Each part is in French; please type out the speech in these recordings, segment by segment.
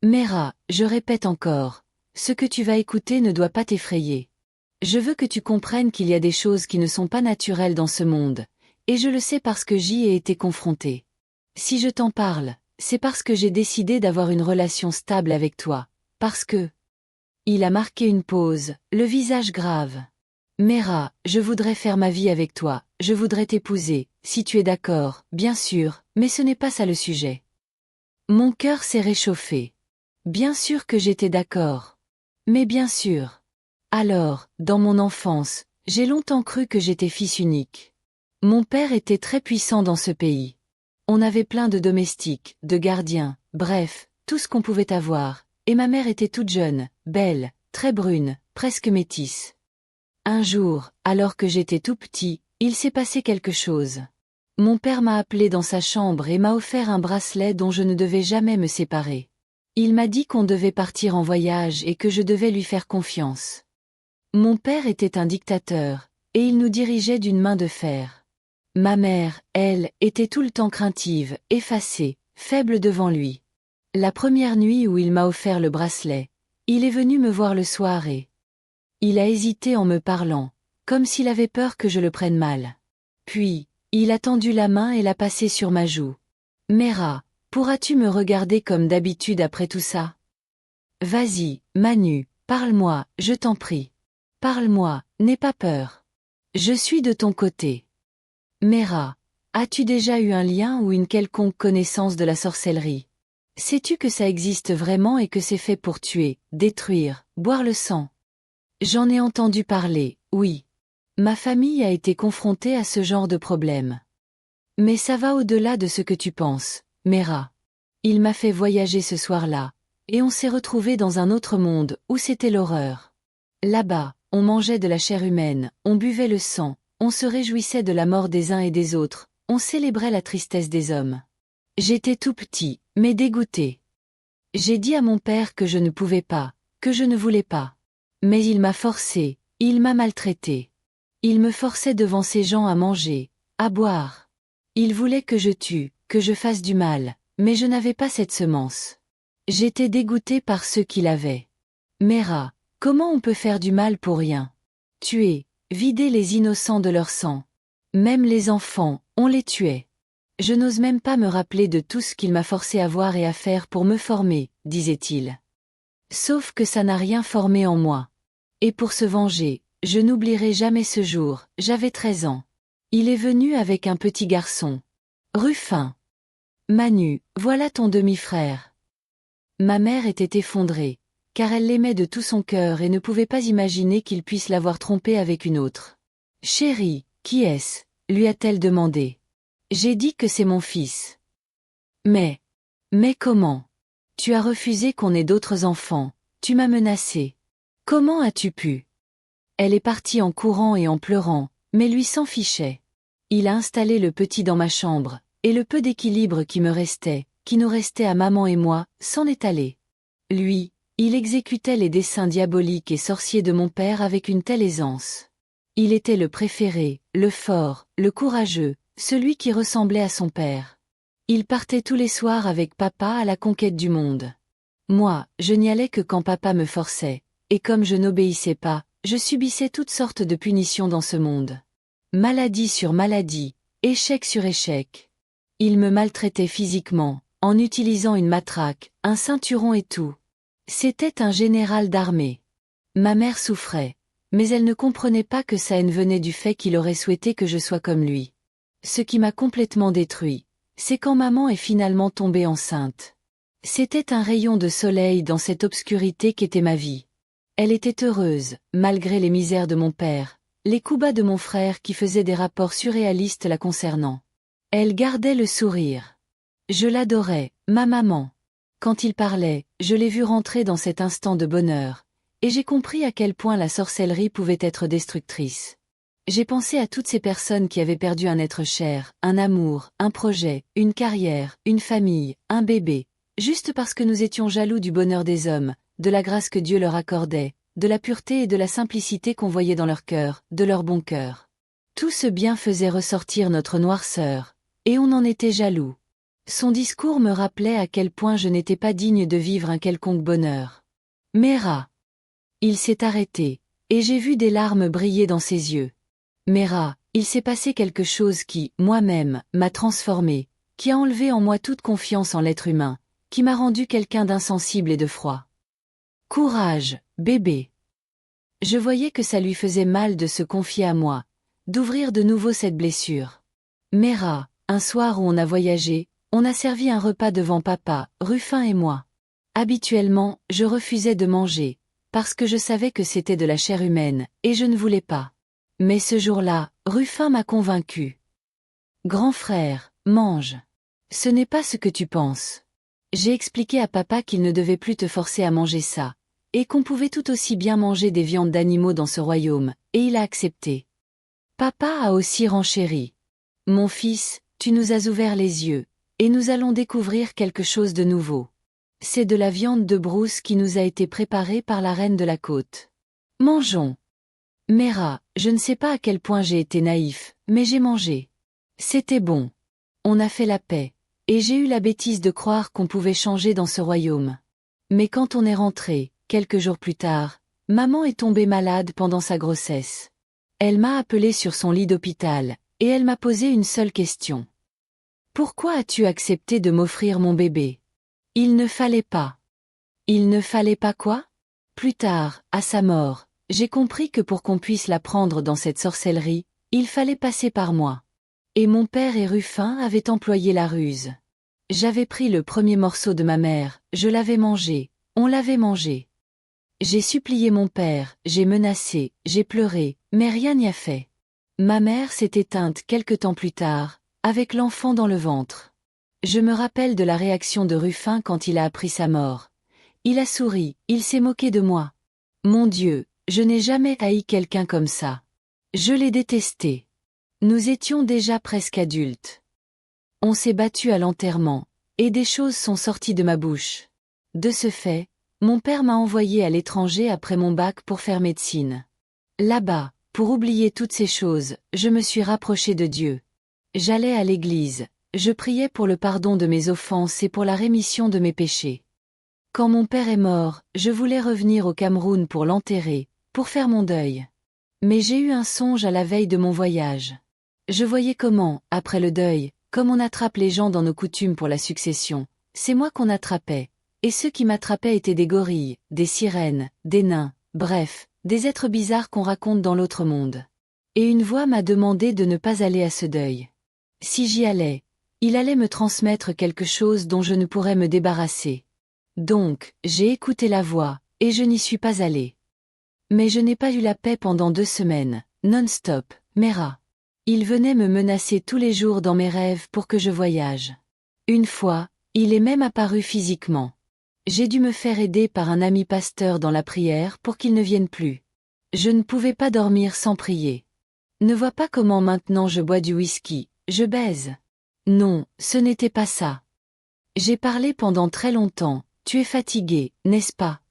Mera, je répète encore, ce que tu vas écouter ne doit pas t'effrayer. Je veux que tu comprennes qu'il y a des choses qui ne sont pas naturelles dans ce monde, et je le sais parce que j'y ai été confrontée. Si je t'en parle, c'est parce que j'ai décidé d'avoir une relation stable avec toi, parce que... Il a marqué une pause, le visage grave. Mera, je voudrais faire ma vie avec toi, je voudrais t'épouser, si tu es d'accord, bien sûr, mais ce n'est pas ça le sujet. Mon cœur s'est réchauffé. Bien sûr que j'étais d'accord. Mais bien sûr. Alors, dans mon enfance, j'ai longtemps cru que j'étais fils unique. Mon père était très puissant dans ce pays. On avait plein de domestiques, de gardiens, bref, tout ce qu'on pouvait avoir, et ma mère était toute jeune, belle, très brune, presque métisse. Un jour, alors que j'étais tout petit, il s'est passé quelque chose. Mon père m'a appelé dans sa chambre et m'a offert un bracelet dont je ne devais jamais me séparer. Il m'a dit qu'on devait partir en voyage et que je devais lui faire confiance. Mon père était un dictateur, et il nous dirigeait d'une main de fer. Ma mère, elle, était tout le temps craintive, effacée, faible devant lui. La première nuit où il m'a offert le bracelet, il est venu me voir le soir et... Il a hésité en me parlant, comme s'il avait peur que je le prenne mal. Puis, il a tendu la main et l'a passée sur ma joue. Mera, pourras-tu me regarder comme d'habitude après tout ça? Vas-y, Manu, parle-moi, je t'en prie. Parle-moi, n'aie pas peur. Je suis de ton côté. Mera, as-tu déjà eu un lien ou une quelconque connaissance de la sorcellerie? Sais-tu que ça existe vraiment et que c'est fait pour tuer, détruire, boire le sang? J'en ai entendu parler, oui. Ma famille a été confrontée à ce genre de problème. Mais ça va au-delà de ce que tu penses, Mera. Il m'a fait voyager ce soir-là, et on s'est retrouvés dans un autre monde où c'était l'horreur. Là-bas, on mangeait de la chair humaine, on buvait le sang, on se réjouissait de la mort des uns et des autres, on célébrait la tristesse des hommes. J'étais tout petit, mais dégoûté. J'ai dit à mon père que je ne pouvais pas, que je ne voulais pas. Mais il m'a forcé, il m'a maltraité. Il me forçait devant ces gens à manger, à boire. Il voulait que je tue, que je fasse du mal, mais je n'avais pas cette semence. J'étais dégoûté par ceux qui l'avaient. Mera, comment on peut faire du mal pour rien? Tuer, vider les innocents de leur sang. Même les enfants, on les tuait. Je n'ose même pas me rappeler de tout ce qu'il m'a forcé à voir et à faire pour me former, disait-il. Sauf que ça n'a rien formé en moi. Et pour se venger, je n'oublierai jamais ce jour, j'avais 13 ans. Il est venu avec un petit garçon. Ruffin. Manu, voilà ton demi-frère. Ma mère était effondrée, car elle l'aimait de tout son cœur et ne pouvait pas imaginer qu'il puisse l'avoir trompé avec une autre. Chérie, qui est-ce? Lui a-t-elle demandé. J'ai dit que c'est mon fils. Mais comment? Tu as refusé qu'on ait d'autres enfants, tu m'as menacé. Comment as-tu pu? Elle est partie en courant et en pleurant, mais lui s'en fichait. Il a installé le petit dans ma chambre, et le peu d'équilibre qui me restait, qui nous restait à maman et moi, s'en est allé. Lui, il exécutait les desseins diaboliques et sorciers de mon père avec une telle aisance. Il était le préféré, le fort, le courageux, celui qui ressemblait à son père. Il partait tous les soirs avec papa à la conquête du monde. Moi, je n'y allais que quand papa me forçait, et comme je n'obéissais pas, je subissais toutes sortes de punitions dans ce monde. Maladie sur maladie, échec sur échec. Il me maltraitait physiquement, en utilisant une matraque, un ceinturon et tout. C'était un général d'armée. Ma mère souffrait, mais elle ne comprenait pas que sa haine venait du fait qu'il aurait souhaité que je sois comme lui. Ce qui m'a complètement détruit, c'est quand maman est finalement tombée enceinte. C'était un rayon de soleil dans cette obscurité qu'était ma vie. Elle était heureuse, malgré les misères de mon père, les coups bas de mon frère qui faisaient des rapports surréalistes la concernant. Elle gardait le sourire. Je l'adorais, ma maman. Quand il parlait, je l'ai vu rentrer dans cet instant de bonheur, et j'ai compris à quel point la sorcellerie pouvait être destructrice. J'ai pensé à toutes ces personnes qui avaient perdu un être cher, un amour, un projet, une carrière, une famille, un bébé, juste parce que nous étions jaloux du bonheur des hommes, de la grâce que Dieu leur accordait, de la pureté et de la simplicité qu'on voyait dans leur cœur, de leur bon cœur. Tout ce bien faisait ressortir notre noirceur, et on en était jaloux. Son discours me rappelait à quel point je n'étais pas digne de vivre un quelconque bonheur. Mera. Il s'est arrêté, et j'ai vu des larmes briller dans ses yeux. Mera, il s'est passé quelque chose qui, moi-même, m'a transformé, qui a enlevé en moi toute confiance en l'être humain, qui m'a rendu quelqu'un d'insensible et de froid. Courage, bébé. Je voyais que ça lui faisait mal de se confier à moi, d'ouvrir de nouveau cette blessure. Mera, un soir où on a voyagé, on a servi un repas devant papa, Ruffin et moi. Habituellement, je refusais de manger, parce que je savais que c'était de la chair humaine, et je ne voulais pas. Mais ce jour-là, Ruffin m'a convaincu. Grand frère, mange. Ce n'est pas ce que tu penses. J'ai expliqué à papa qu'il ne devait plus te forcer à manger ça, et qu'on pouvait tout aussi bien manger des viandes d'animaux dans ce royaume, et il a accepté. Papa a aussi renchéri. Mon fils, tu nous as ouvert les yeux, et nous allons découvrir quelque chose de nouveau. C'est de la viande de brousse qui nous a été préparée par la reine de la côte. Mangeons. Mera, je ne sais pas à quel point j'ai été naïf, mais j'ai mangé. C'était bon. On a fait la paix, et j'ai eu la bêtise de croire qu'on pouvait changer dans ce royaume. Mais quand on est rentré, quelques jours plus tard, maman est tombée malade pendant sa grossesse. Elle m'a appelé sur son lit d'hôpital, et elle m'a posé une seule question. Pourquoi as-tu accepté de m'offrir mon bébé? Il ne fallait pas. Il ne fallait pas quoi? Plus tard, à sa mort, j'ai compris que pour qu'on puisse la prendre dans cette sorcellerie, il fallait passer par moi. Et mon père et Ruffin avaient employé la ruse. J'avais pris le premier morceau de ma mère, je l'avais mangé, on l'avait mangé. J'ai supplié mon père, j'ai menacé, j'ai pleuré, mais rien n'y a fait. Ma mère s'est éteinte quelque temps plus tard, avec l'enfant dans le ventre. Je me rappelle de la réaction de Ruffin quand il a appris sa mort. Il a souri, il s'est moqué de moi. Mon Dieu, je n'ai jamais haï quelqu'un comme ça. Je l'ai détesté. Nous étions déjà presque adultes. On s'est battu à l'enterrement, et des choses sont sorties de ma bouche. De ce fait, mon père m'a envoyé à l'étranger après mon bac pour faire médecine. Là-bas, pour oublier toutes ces choses, je me suis rapproché de Dieu. J'allais à l'église, je priais pour le pardon de mes offenses et pour la rémission de mes péchés. Quand mon père est mort, je voulais revenir au Cameroun pour l'enterrer, pour faire mon deuil. Mais j'ai eu un songe à la veille de mon voyage. Je voyais comment, après le deuil, comme on attrape les gens dans nos coutumes pour la succession, c'est moi qu'on attrapait, et ceux qui m'attrapaient étaient des gorilles, des sirènes, des nains, bref, des êtres bizarres qu'on raconte dans l'autre monde. Et une voix m'a demandé de ne pas aller à ce deuil. Si j'y allais, il allait me transmettre quelque chose dont je ne pourrais me débarrasser. Donc, j'ai écouté la voix, et je n'y suis pas allé. Mais je n'ai pas eu la paix pendant 2 semaines, non-stop, Mera. Il venait me menacer tous les jours dans mes rêves pour que je voyage. Une fois, il est même apparu physiquement. J'ai dû me faire aider par un ami pasteur dans la prière pour qu'il ne vienne plus. Je ne pouvais pas dormir sans prier. Ne vois pas comment maintenant je bois du whisky, je baise. Non, ce n'était pas ça. J'ai parlé pendant très longtemps, tu es fatigué, n'est-ce pas?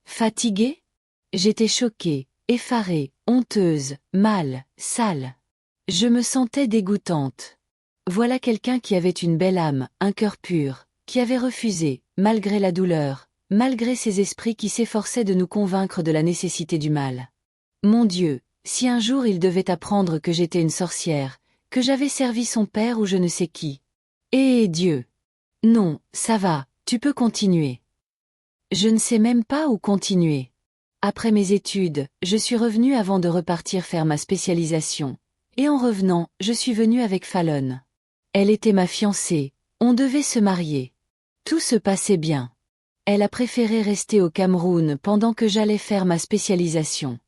Fatiguée? J'étais choquée, effarée, honteuse, mal, sale. Je me sentais dégoûtante. Voilà quelqu'un qui avait une belle âme, un cœur pur, qui avait refusé, malgré la douleur, malgré ces esprits qui s'efforçaient de nous convaincre de la nécessité du mal. Mon Dieu, si un jour il devait apprendre que j'étais une sorcière, que j'avais servi son père ou je ne sais qui. Eh Dieu! Non, ça va, tu peux continuer. Je ne sais même pas où continuer. Après mes études, je suis revenue avant de repartir faire ma spécialisation. Et en revenant, je suis venue avec Fallon. Elle était ma fiancée, on devait se marier. Tout se passait bien. Elle a préféré rester au Cameroun pendant que j'allais faire ma spécialisation.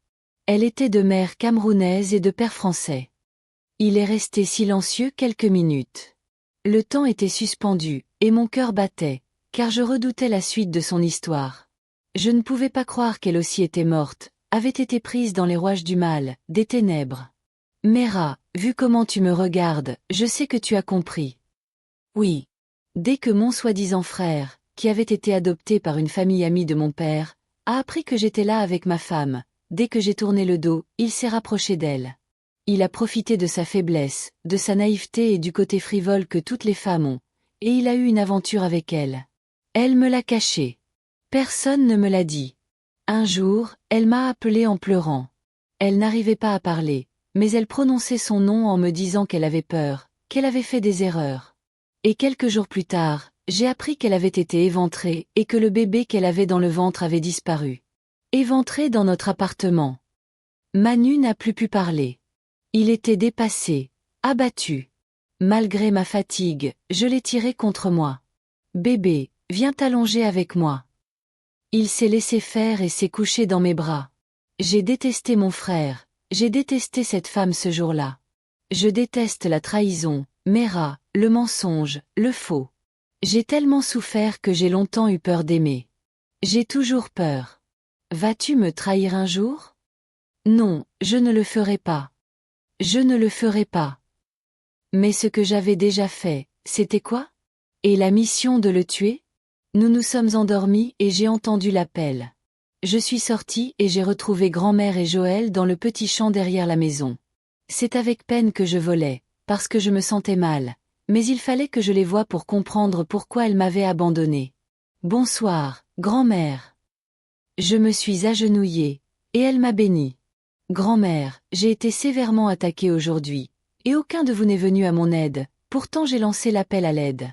Elle était de mère camerounaise et de père français. Il est resté silencieux quelques minutes. Le temps était suspendu, et mon cœur battait, car je redoutais la suite de son histoire. Je ne pouvais pas croire qu'elle aussi était morte, avait été prise dans les rouages du mal, des ténèbres. Mera, vu comment tu me regardes, je sais que tu as compris. Oui. Dès que mon soi-disant frère, qui avait été adopté par une famille amie de mon père, a appris que j'étais là avec ma femme, dès que j'ai tourné le dos, il s'est rapproché d'elle. Il a profité de sa faiblesse, de sa naïveté et du côté frivole que toutes les femmes ont, et il a eu une aventure avec elle. Elle me l'a caché. Personne ne me l'a dit. Un jour, elle m'a appelé en pleurant. Elle n'arrivait pas à parler, mais elle prononçait son nom en me disant qu'elle avait peur, qu'elle avait fait des erreurs. Et quelques jours plus tard, j'ai appris qu'elle avait été éventrée et que le bébé qu'elle avait dans le ventre avait disparu. Éventré dans notre appartement. Manu n'a plus pu parler. Il était dépassé, abattu. Malgré ma fatigue, je l'ai tiré contre moi. Bébé, viens t'allonger avec moi. Il s'est laissé faire et s'est couché dans mes bras. J'ai détesté mon frère, j'ai détesté cette femme ce jour-là. Je déteste la trahison, Mera, le mensonge, le faux. J'ai tellement souffert que j'ai longtemps eu peur d'aimer. J'ai toujours peur. Vas-tu me trahir un jour? Non, je ne le ferai pas. Je ne le ferai pas. Mais ce que j'avais déjà fait, c'était quoi? Et la mission de le tuer? Nous nous sommes endormis et j'ai entendu l'appel. Je suis sortie et j'ai retrouvé grand-mère et Joël dans le petit champ derrière la maison. C'est avec peine que je volais, parce que je me sentais mal, mais il fallait que je les voie pour comprendre pourquoi elles m'avaient abandonnée. Bonsoir, grand-mère. Je me suis agenouillée, et elle m'a bénie. Grand-mère, j'ai été sévèrement attaquée aujourd'hui, et aucun de vous n'est venu à mon aide, pourtant j'ai lancé l'appel à l'aide.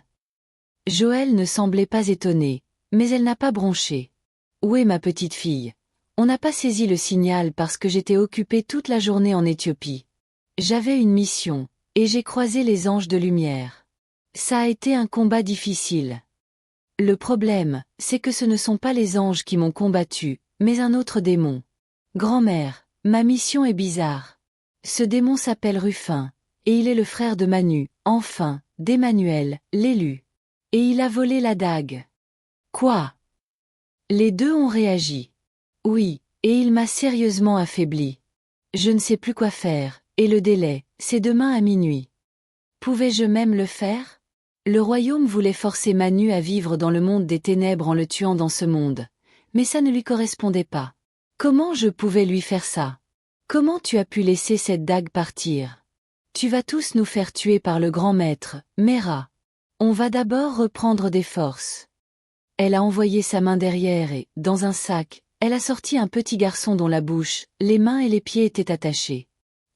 Joël ne semblait pas étonnée, mais elle n'a pas bronché. Où est ma petite fille? On n'a pas saisi le signal parce que j'étais occupée toute la journée en Éthiopie. J'avais une mission, et j'ai croisé les anges de lumière. Ça a été un combat difficile. Le problème, c'est que ce ne sont pas les anges qui m'ont combattu, mais un autre démon. Grand-mère, ma mission est bizarre. Ce démon s'appelle Ruffin, et il est le frère de Manu, enfin, d'Emmanuel, l'élu. Et il a volé la dague. Quoi? Les deux ont réagi. Oui, et il m'a sérieusement affaibli. Je ne sais plus quoi faire, et le délai, c'est demain à minuit. Pouvais-je même le faire? Le royaume voulait forcer Manu à vivre dans le monde des ténèbres en le tuant dans ce monde, mais ça ne lui correspondait pas. Comment je pouvais lui faire ça? Comment tu as pu laisser cette dague partir? Tu vas tous nous faire tuer par le grand maître, Mera. On va d'abord reprendre des forces. Elle a envoyé sa main derrière et, dans un sac, elle a sorti un petit garçon dont la bouche, les mains et les pieds étaient attachés.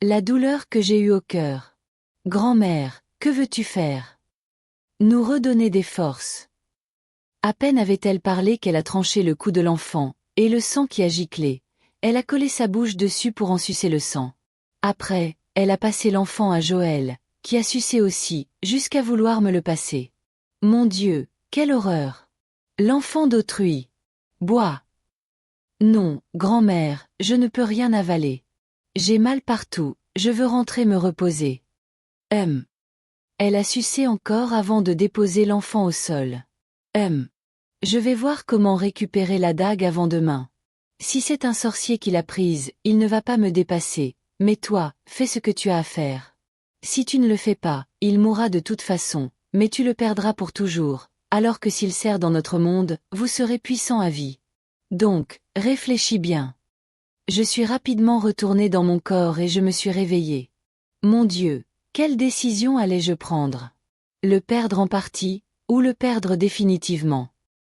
La douleur que j'ai eue au cœur. Grand-mère, que veux-tu faire? Nous redonner des forces. À peine avait-elle parlé qu'elle a tranché le cou de l'enfant, et le sang qui a giclé. Elle a collé sa bouche dessus pour en sucer le sang. Après, elle a passé l'enfant à Joël, qui a sucé aussi, jusqu'à vouloir me le passer. Mon Dieu, quelle horreur! L'enfant d'autrui. Bois. Non, grand-mère, je ne peux rien avaler. J'ai mal partout, je veux rentrer me reposer. Elle a sucé encore avant de déposer l'enfant au sol. Je vais voir comment récupérer la dague avant demain. Si c'est un sorcier qui l'a prise, il ne va pas me dépasser, mais toi, fais ce que tu as à faire. Si tu ne le fais pas, il mourra de toute façon, mais tu le perdras pour toujours, alors que s'il sert dans notre monde, vous serez puissant à vie. Donc, réfléchis bien. Je suis rapidement retournée dans mon corps et je me suis réveillée. Mon Dieu, quelle décision allais-je prendre? Le perdre en partie, ou le perdre définitivement?